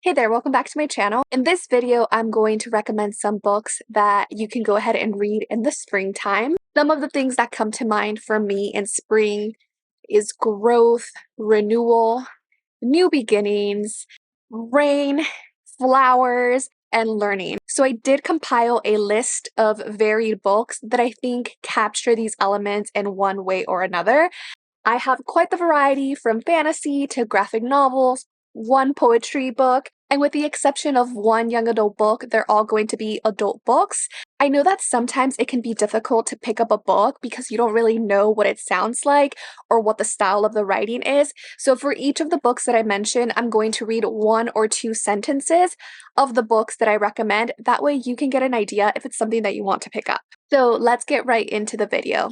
Hey there, welcome back to my channel. In this video, I'm going to recommend some books that you can go ahead and read in the springtime. Some of the things that come to mind for me in spring is growth, renewal, new beginnings, rain, flowers, and learning. So I did compile a list of varied books that I think capture these elements in one way or another. I have quite the variety from fantasy to graphic novels, one poetry book, and with the exception of one young adult book, they're all going to be adult books. I know that sometimes it can be difficult to pick up a book because you don't really know what it sounds like or what the style of the writing is. So for each of the books that I mentioned, I'm going to read one or two sentences of the books that I recommend. That way you can get an idea if it's something that you want to pick up. So let's get right into the video.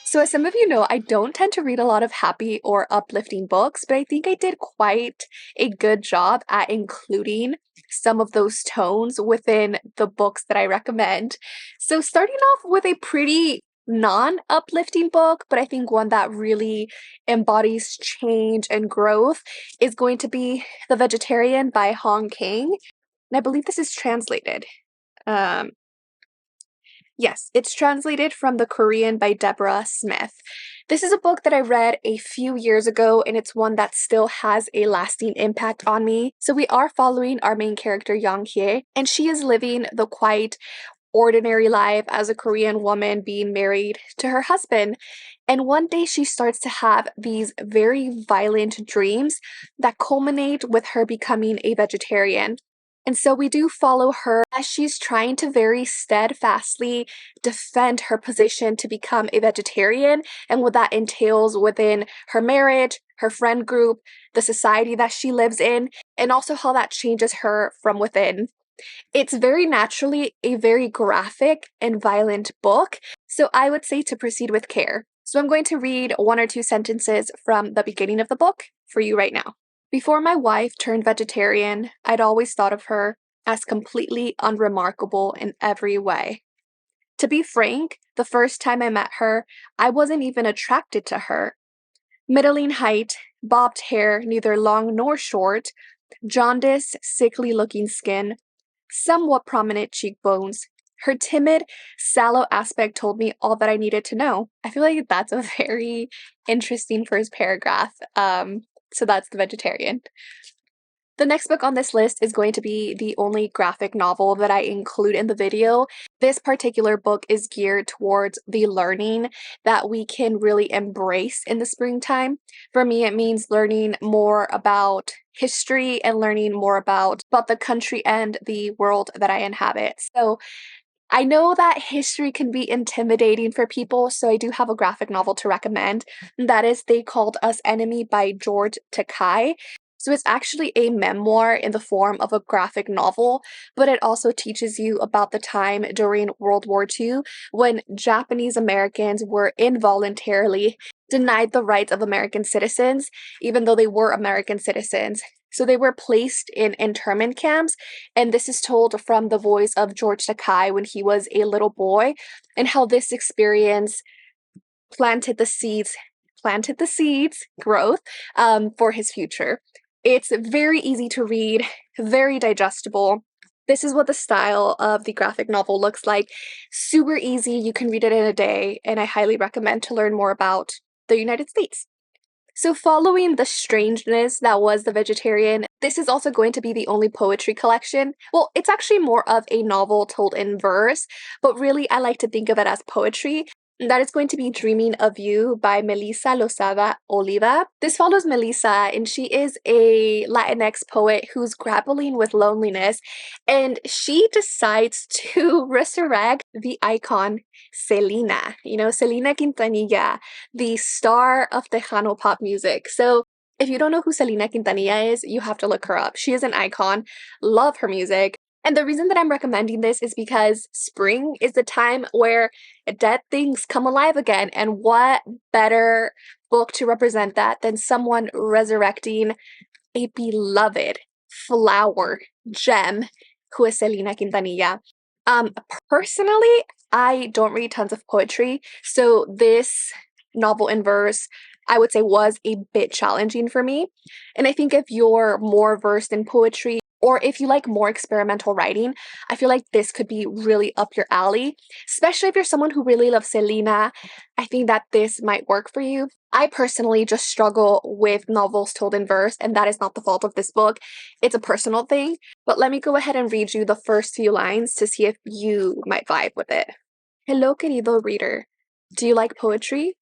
So as some of you know, I don't tend to read a lot of happy or uplifting books, but I think I did quite a good job at including some of those tones within the books that I recommend. So starting off with a pretty non-uplifting book, but I think one that really embodies change and growth is going to be The Vegetarian by Kang. And I believe this is translated. Yes, it's translated from the Korean by Deborah Smith. This is a book that I read a few years ago, and it's one that still has a lasting impact on me. So we are following our main character, Young Hye, and she is living the quite ordinary life as a Korean woman being married to her husband. And one day she starts to have these very violent dreams that culminate with her becoming a vegetarian. And so we do follow her as she's trying to very steadfastly defend her position to become a vegetarian and what that entails within her marriage, her friend group, the society that she lives in, and also how that changes her from within. It's very naturally a very graphic and violent book, so I would say to proceed with care. So I'm going to read one or two sentences from the beginning of the book for you right now. Before my wife turned vegetarian, I'd always thought of her as completely unremarkable in every way. To be frank, the first time I met her, I wasn't even attracted to her. Middling height, bobbed hair, neither long nor short, jaundiced, sickly-looking skin, somewhat prominent cheekbones. Her timid, sallow aspect told me all that I needed to know. I feel like that's a very interesting first paragraph. So that's The Vegetarian. The next book on this list is going to be the only graphic novel that I include in the video. This particular book is geared towards the learning that we can really embrace in the springtime. For me, it means learning more about history and learning more about the country and the world that I inhabit. So I know that history can be intimidating for people, so I do have a graphic novel to recommend. That is They Called Us Enemy by George Takei. So it's actually a memoir in the form of a graphic novel, but it also teaches you about the time during World War II when Japanese Americans were involuntarily denied the rights of American citizens, even though they were American citizens. So they were placed in internment camps, and this is told from the voice of George Takei when he was a little boy, and how this experience planted the seeds, growth, for his future. It's very easy to read, very digestible. This is what the style of the graphic novel looks like. Super easy, you can read it in a day, and I highly recommend to learn more about the United States. So following the strangeness that was The Vegetarian, this is also going to be the only poetry collection. Well, it's actually more of a novel told in verse, but really I like to think of it as poetry. And that is going to be Dreaming of You by Melissa Lozada-Oliva. This follows Melissa, and she is a Latinx poet who's grappling with loneliness, and she decides to resurrect the icon Selena, Selena Quintanilla, the star of Tejano pop music. So if you don't know who Selena Quintanilla is, you have to look her up. She is an icon. Love her music. And the reason that I'm recommending this is because spring is the time where dead things come alive again. And what better book to represent that than someone resurrecting a beloved flower gem who is Selena Quintanilla. Personally, I don't read tons of poetry, so this novel in verse I would say was a bit challenging for me. And I think if you're more versed in poetry, or if you like more experimental writing, I feel like this could be really up your alley, especially if you're someone who really loves Selena. I think that this might work for you. I personally just struggle with novels told in verse, and that is not the fault of this book. It's a personal thing. But let me go ahead and read you the first few lines to see if you might vibe with it. Hello, querido reader. Do you like poetry?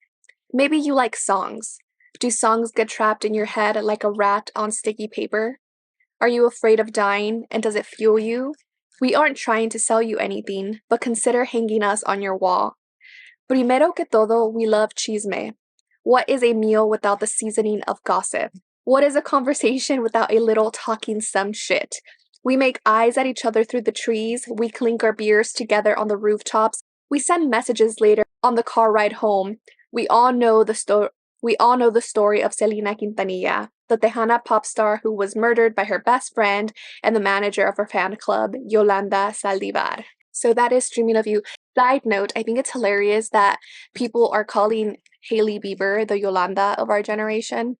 Maybe you like songs. Do songs get trapped in your head like a rat on sticky paper? Are you afraid of dying, and does it fuel you? We aren't trying to sell you anything, but consider hanging us on your wall. Primero que todo, we love chisme. What is a meal without the seasoning of gossip? What is a conversation without a little talking some shit? We make eyes at each other through the trees, we clink our beers together on the rooftops, we send messages later on the car ride home. We all know the story of Selena Quintanilla, the Tejana pop star who was murdered by her best friend and the manager of her fan club, Yolanda Saldivar. So that is Dreaming of You. Side note, I think it's hilarious that people are calling Hailey Bieber the Yolanda of our generation.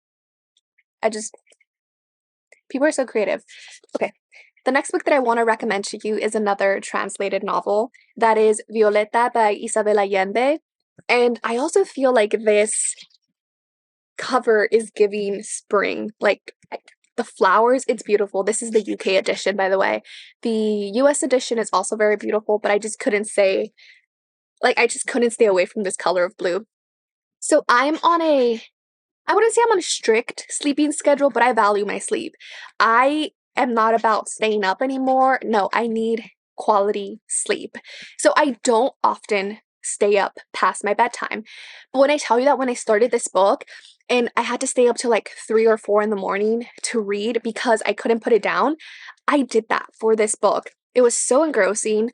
People are so creative. Okay. The next book that I want to recommend to you is another translated novel. That is Violeta by Isabel Allende. And I also feel like this cover is giving spring. Like the flowers, it's beautiful. This is the UK edition, by the way. The US edition is also very beautiful, but I just couldn't stay away from this color of blue. So I wouldn't say I'm on a strict sleeping schedule, but I value my sleep. I am not about staying up anymore. No, I need quality sleep. So I don't often stay up past my bedtime. But when I tell you that when I started this book and I had to stay up till like 3 or 4 in the morning to read because I couldn't put it down, I did that for this book. It was so engrossing.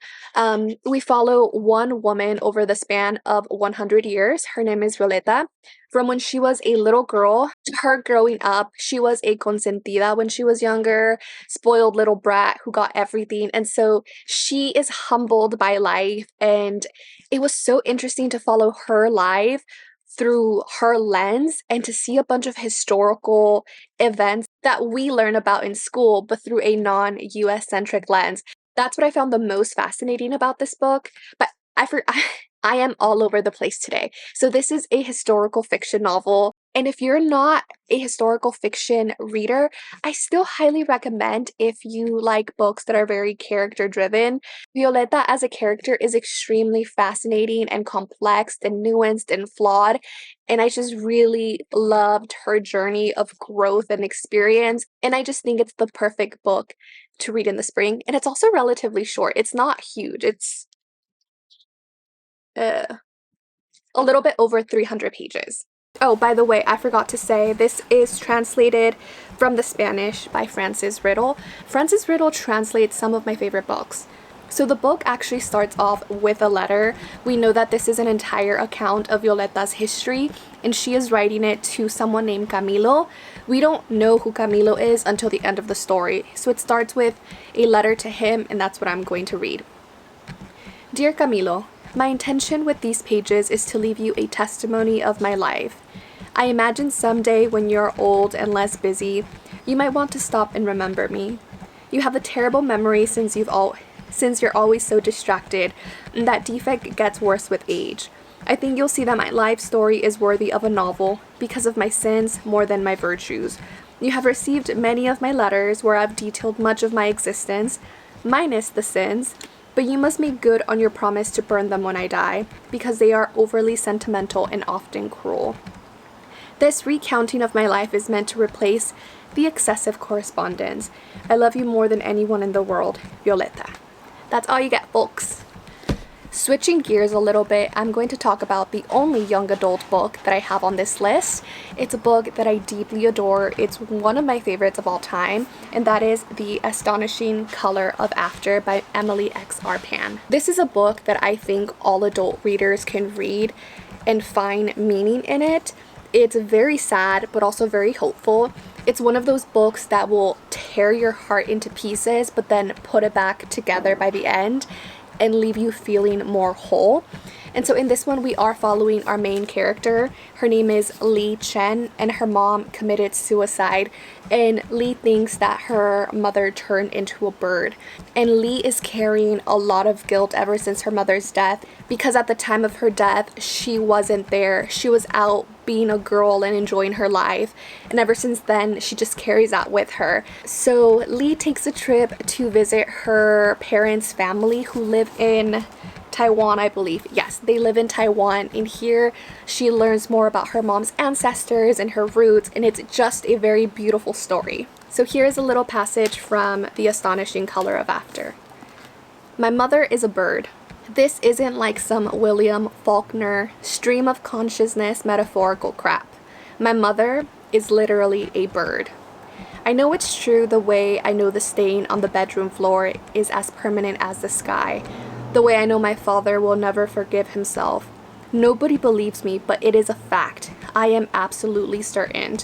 We follow one woman over the span of 100 years. Her name is Violeta. From when she was a little girl to her growing up, she was a consentida when she was younger, spoiled little brat who got everything. And so she is humbled by life. And it was so interesting to follow her life through her lens and to see a bunch of historical events that we learn about in school, but through a non-US centric lens. That's what I found the most fascinating about this book. But I am all over the place today. So this is a historical fiction novel. And if you're not a historical fiction reader, I still highly recommend if you like books that are very character driven. Violeta as a character is extremely fascinating and complex and nuanced and flawed. And I just really loved her journey of growth and experience. And I just think it's the perfect book to read in the spring. And it's also relatively short. It's not huge. It's a little bit over 300 pages. Oh, by the way, I forgot to say, this is translated from the Spanish by Francis Riddle. Francis Riddle translates some of my favorite books. So the book actually starts off with a letter. We know that this is an entire account of Violeta's history, and she is writing it to someone named Camilo. We don't know who Camilo is until the end of the story. So it starts with a letter to him, and that's what I'm going to read. Dear Camilo, my intention with these pages is to leave you a testimony of my life. I imagine someday when you're old and less busy, you might want to stop and remember me. You have a terrible memory since you're always so distracted, and that defect gets worse with age. I think you'll see that my life story is worthy of a novel because of my sins more than my virtues. You have received many of my letters where I've detailed much of my existence, minus the sins, but you must make good on your promise to burn them when I die, because they are overly sentimental and often cruel. This recounting of my life is meant to replace the excessive correspondence. I love you more than anyone in the world, Violeta. That's all you get, folks. Switching gears a little bit, I'm going to talk about the only young adult book that I have on this list. It's a book that I deeply adore. It's one of my favorites of all time, and that is The Astonishing Color of After by Emily X. Arpan. This is a book that I think all adult readers can read and find meaning in it. It's very sad, but also very hopeful. It's one of those books that will tear your heart into pieces, but then put it back together by the end and leave you feeling more whole. And so in this one, we are following our main character. Her name is Lee Chen, and her mom committed suicide. And Lee thinks that her mother turned into a bird. And Lee is carrying a lot of guilt ever since her mother's death, because at the time of her death, she wasn't there. She was out being a girl and enjoying her life, and ever since then she just carries that with her. So Lee takes a trip to visit her parents' family who live in Taiwan, I believe. Yes, they live in Taiwan, and here she learns more about her mom's ancestors and her roots, and it's just a very beautiful story. So here's a little passage from The Astonishing Color of After. My mother is a bird. This isn't like some William Faulkner stream of consciousness metaphorical crap. My mother is literally a bird. I know it's true the way I know the stain on the bedroom floor is as permanent as the sky. The way I know my father will never forgive himself. Nobody believes me, but it is a fact. I am absolutely certain.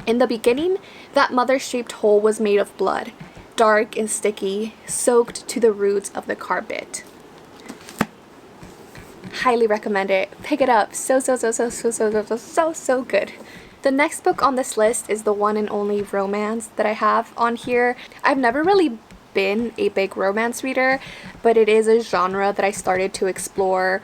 In the beginning, that mother-shaped hole was made of blood, dark and sticky, soaked to the roots of the carpet. Highly recommend it. Pick it up. So good. The next book on this list is the one and only romance that I have on here. I've never really been a big romance reader, but it is a genre that I started to explore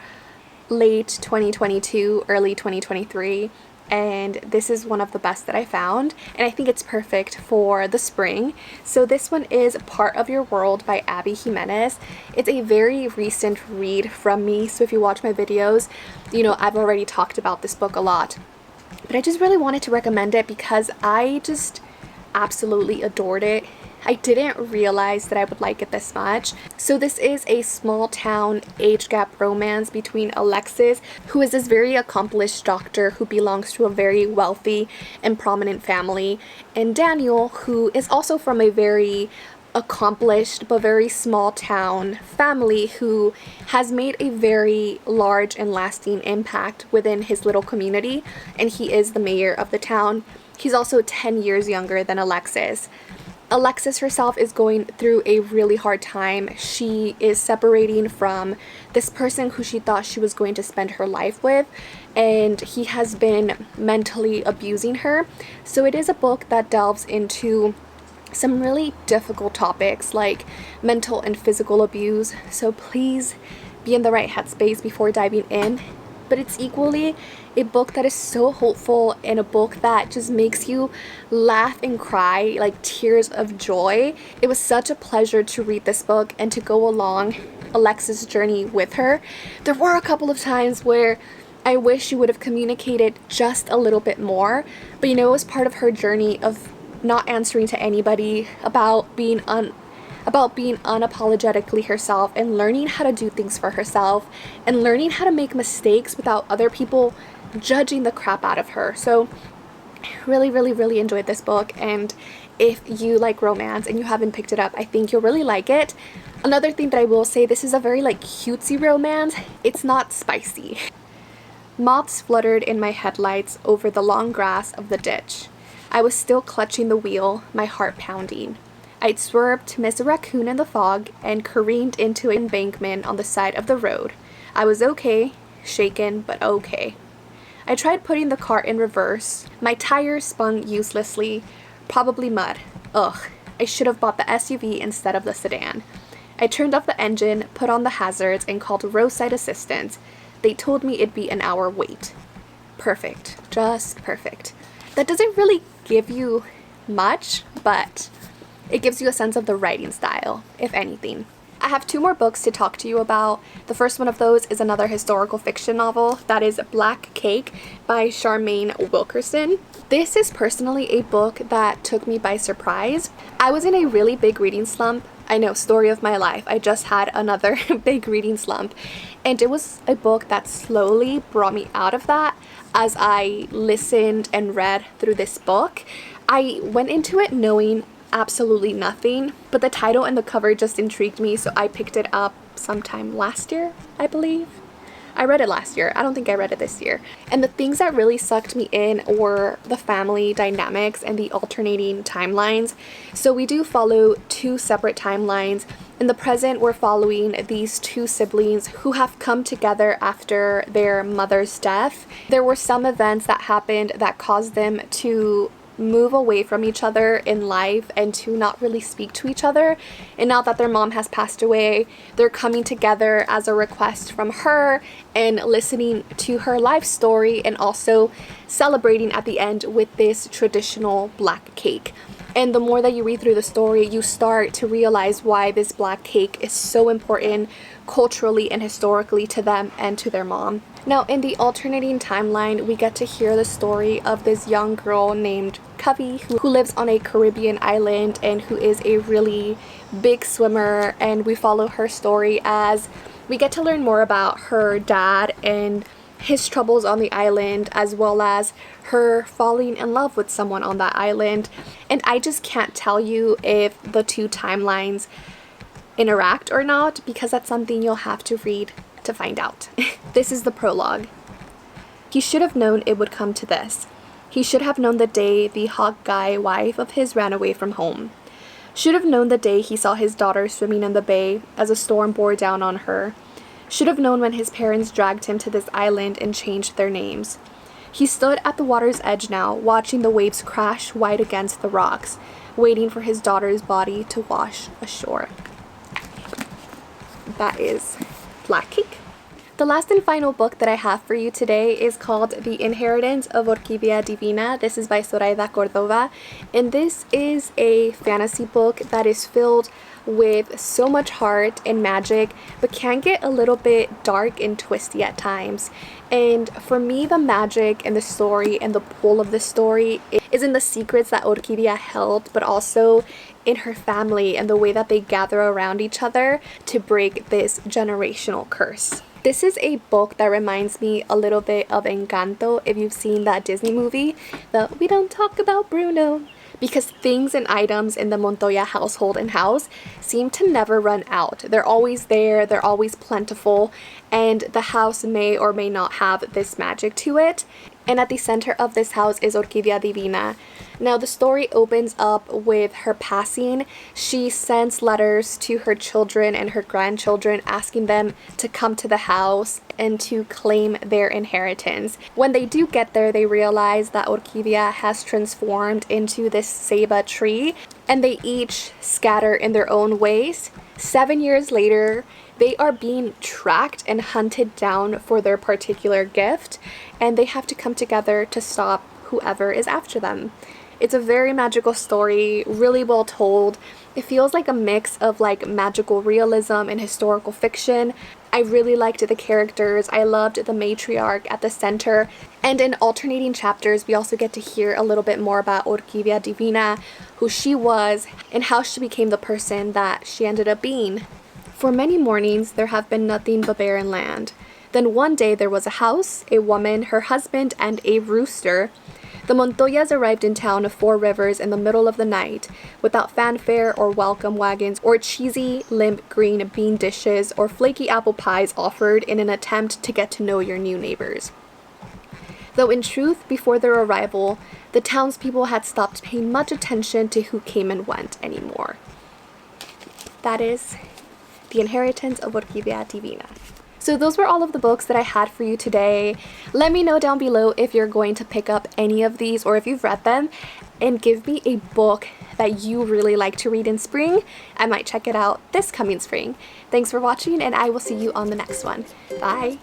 late 2022, early 2023. And this is one of the best that I found, and I think it's perfect for the spring. So this one is Part of Your World by Abby Jimenez. It's a very recent read from me, so if you watch my videos, you know I've already talked about this book a lot. But I just really wanted to recommend it because I just absolutely adored it. I didn't realize that I would like it this much. So this is a small town age gap romance between Alexis, who is this very accomplished doctor who belongs to a very wealthy and prominent family, and Daniel, who is also from a very accomplished but very small town family who has made a very large and lasting impact within his little community, and he is the mayor of the town. He's also 10 years younger than Alexis. Alexis herself is going through a really hard time. She is separating from this person who she thought she was going to spend her life with, and he has been mentally abusing her. So it is a book that delves into some really difficult topics like mental and physical abuse. So please be in the right headspace before diving in. But it's equally a book that is so hopeful, and a book that just makes you laugh and cry, like tears of joy. It was such a pleasure to read this book and to go along Alexis' journey with her. There were a couple of times where I wish she would have communicated just a little bit more, but you know, it was part of her journey of not answering to anybody, about being unapologetically herself and learning how to do things for herself and learning how to make mistakes without other people judging the crap out of her. So really enjoyed this book, and if you like romance and you haven't picked it up, I think you'll really like it. Another thing that I will say, this is a very like cutesy romance. It's not spicy. Moths fluttered in my headlights over the long grass of the ditch. I was still clutching the wheel, my heart pounding. I'd swerved to miss a raccoon in the fog and careened into an embankment on the side of the road. I was okay, shaken, but okay. I tried putting the car in reverse. My tires spun uselessly, probably mud. Ugh, I should have bought the SUV instead of the sedan. I turned off the engine, put on the hazards, and called roadside assistance. They told me it'd be an hour wait. Perfect, just perfect. That doesn't really give you much, but it gives you a sense of the writing style, if anything. I have two more books to talk to you about. The first one of those is another historical fiction novel. That is Black Cake by Charmaine Wilkerson. This is personally a book that took me by surprise. I was in a really big reading slump. I know, story of my life. I just had another big reading slump. And it was a book that slowly brought me out of that as I listened and read through this book. I went into it knowing absolutely nothing, but the title and the cover just intrigued me, so I picked it up sometime last year, I believe. I read it last year. I don't think I read it this year. And the things that really sucked me in were the family dynamics and the alternating timelines. So we do follow two separate timelines. In the present, we're following these two siblings who have come together after their mother's death. There were some events that happened that caused them to move away from each other in life and to not really speak to each other. And now that their mom has passed away, they're coming together as a request from her and listening to her life story, and also celebrating at the end with this traditional black cake. And the more that you read through the story, you start to realize why this black cake is so important culturally and historically to them and to their mom. Now, in the alternating timeline, we get to hear the story of this young girl named Covey who lives on a Caribbean island and who is a really big swimmer, and we follow her story as we get to learn more about her dad and his troubles on the island, as well as her falling in love with someone on that island. And I just can't tell you if the two timelines interact or not, because that's something you'll have to read to find out. This is the prologue. He should have known it would come to this. He should have known the day the hawk guy wife of his ran away from home. Should have known the day he saw his daughter swimming in the bay as a storm bore down on her. Should have known when his parents dragged him to this island and changed their names. He stood at the water's edge now, watching the waves crash white against the rocks, waiting for his daughter's body to wash ashore. That is Black Cake. The last and final book that I have for you today is called The Inheritance of Orquidea Divina. This is by Zoraida Cordova, and this is a fantasy book that is filled with so much heart and magic, but can get a little bit dark and twisty at times. And for me, the magic and the story and the pull of the story is in the secrets that Orquidea held, but also in her family and the way that they gather around each other to break this generational curse. This is a book that reminds me a little bit of Encanto, if you've seen that Disney movie, the We Don't Talk About Bruno, because things and items in the Montoya household and house seem to never run out. They're always there, they're always plentiful, and the house may or may not have this magic to it. And at the center of this house is Orquidea Divina. Now, the story opens up with her passing. She sends letters to her children and her grandchildren asking them to come to the house and to claim their inheritance. When they do get there, they realize that Orquidea has transformed into this ceiba tree, and they each scatter in their own ways. 7 years later, they are being tracked and hunted down for their particular gift, and they have to come together to stop whoever is after them. It's a very magical story, really well told. It feels like a mix of like magical realism and historical fiction. I really liked the characters. I loved the matriarch at the center. And in alternating chapters, we also get to hear a little bit more about Orquidea Divina, who she was, and how she became the person that she ended up being. For many mornings, there have been nothing but barren land. Then one day there was a house, a woman, her husband, and a rooster. The Montoyas arrived in town of Four Rivers in the middle of the night, without fanfare or welcome wagons or cheesy, limp green bean dishes or flaky apple pies offered in an attempt to get to know your new neighbors. Though in truth, before their arrival, the townspeople had stopped paying much attention to who came and went anymore. That is The Inheritance of Orquidea Divina. So those were all of the books that I had for you today. Let me know down below if you're going to pick up any of these or if you've read them, and give me a book that you really like to read in spring. I might check it out this coming spring. Thanks for watching, and I will see you on the next one. Bye!